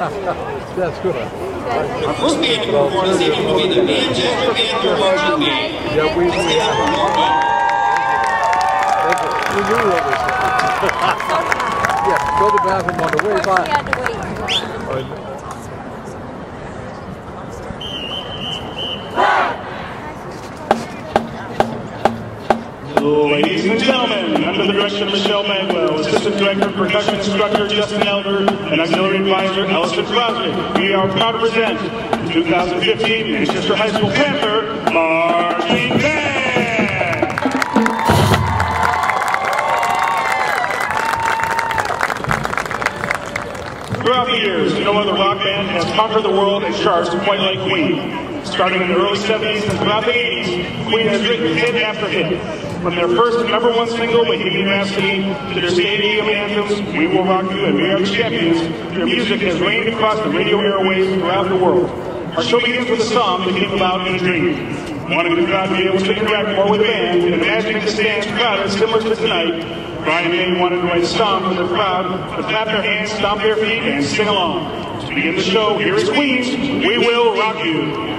That's good. Our first band to perform this evening will be the MHS Panther Marching Band. Yeah, we have. We knew what was yeah, go to the bathroom on the way by. Ladies and gentlemen, under the direction of Michelle Magwell, Assistant Director, Percussion Instructor Justin Elder, and Auxiliary Advisor Allison Crosby, we are proud to present the 2015 Manchester High School Panther Marching Band! Throughout the years, no other rock band has conquered the world and charts quite like Queen. Starting in the early 70s and throughout the 80s, Queen has written hit after hit. From their first #1 single, Bohemian Rhapsody, to their stadium anthems, We Will Rock You and We Are the Champions, their music has reigned across the radio airwaves throughout the world. Our show begins with a song that came about in a dream. Wanting the crowd to be able to interact more with the band and imagining the stands crowded similar to tonight, Brian May wanted to write a song for the crowd to clap their hands, stomp their feet, and sing along. To begin the show, here is Queen's We Will Rock You.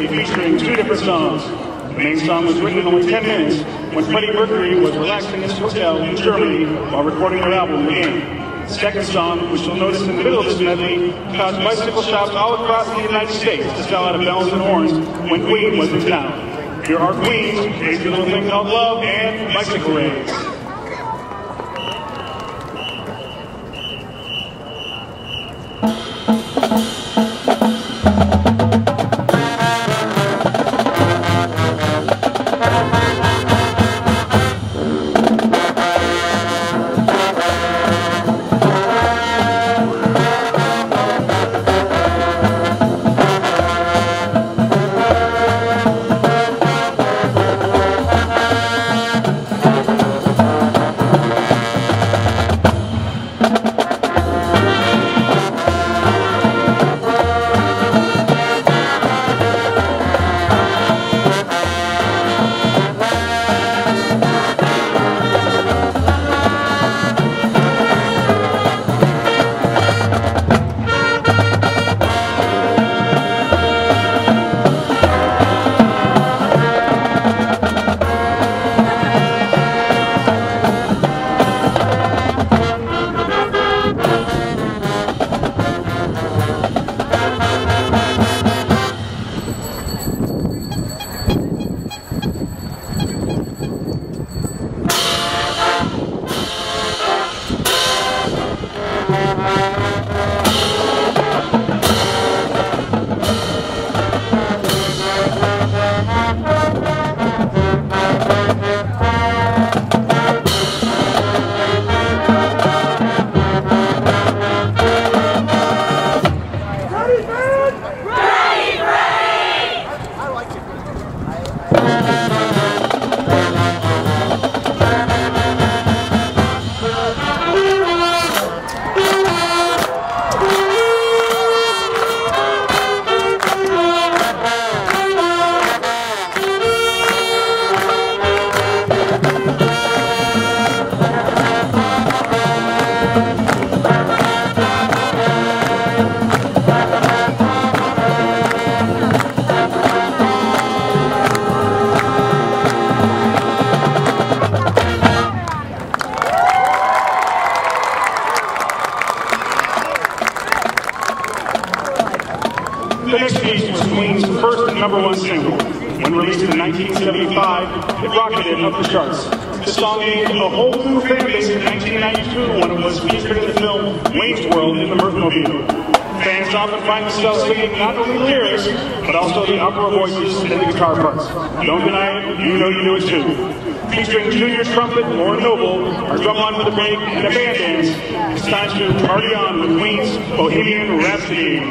Featuring two different songs. The main song was written in only 10 minutes when Freddie Mercury was relaxing in his hotel in Germany while recording their album again. The second song, which you'll notice in the middle of this medley, caused bicycle shops all across the United States to sell out of bells and horns when Queen was in town. Here are Queen's Crazy Little Thing Called Love and Bicycle Race. The next piece was Queen's first #1 single. When released in 1975, it rocketed up the charts. The song gained a whole new fan base in 1992 when it was featured in the film Wayne's World in the Mirthmobile. Fans often find themselves singing not only the lyrics, but also the opera voices and the guitar parts. Don't deny it, you know you do it too. Featuring junior trumpet Lauren Noble, our drum line with a break, and a band dance, it's time to party on with Queen's Bohemian Rhapsody.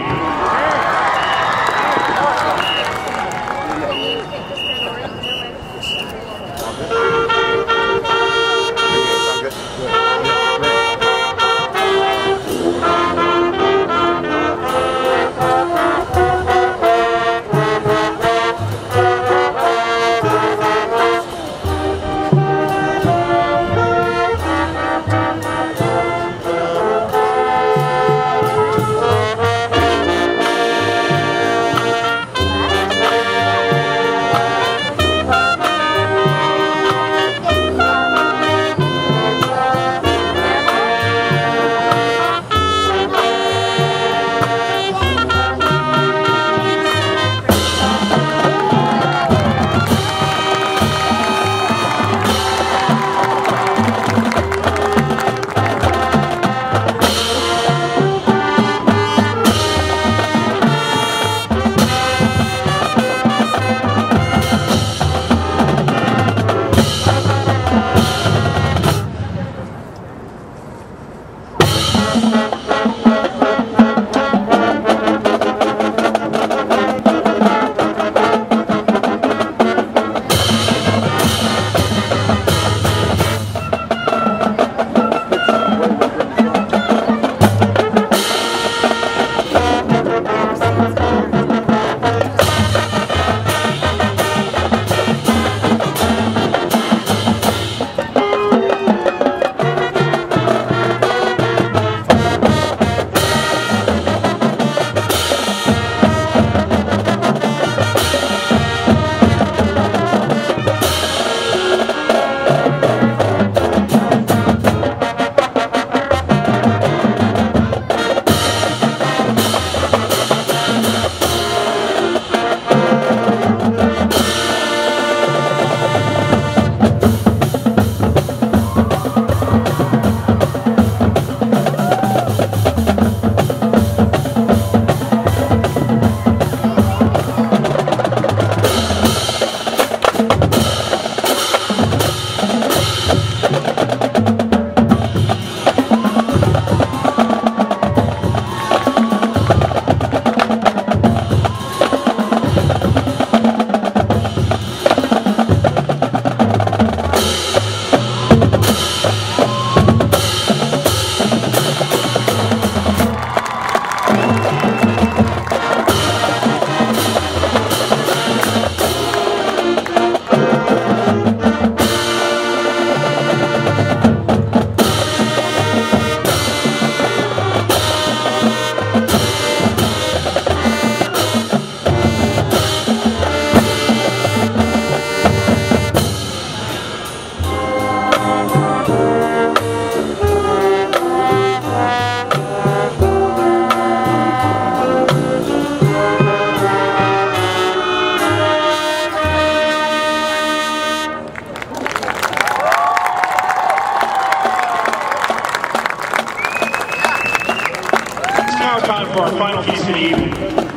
For our final piece of the evening.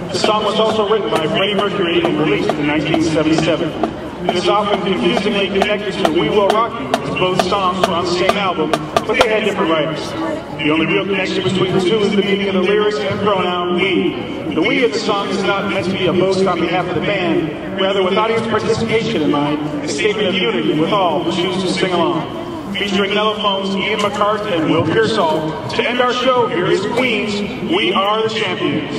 The song was also written by Freddie Mercury and released in 1977. It is often confusingly connected to We Will Rock You, as both songs were on the same album, but they had different writers. The only real connection between the two is the meaning of the lyrics and pronoun we. The we of the song is not meant to be a boast on behalf of the band, rather with audience participation in mind, a statement of unity with all who choose to sing along. Featuring mellophones, Ian McCart and Will Pearsall. To end our show, here is Queen's We Are the Champions.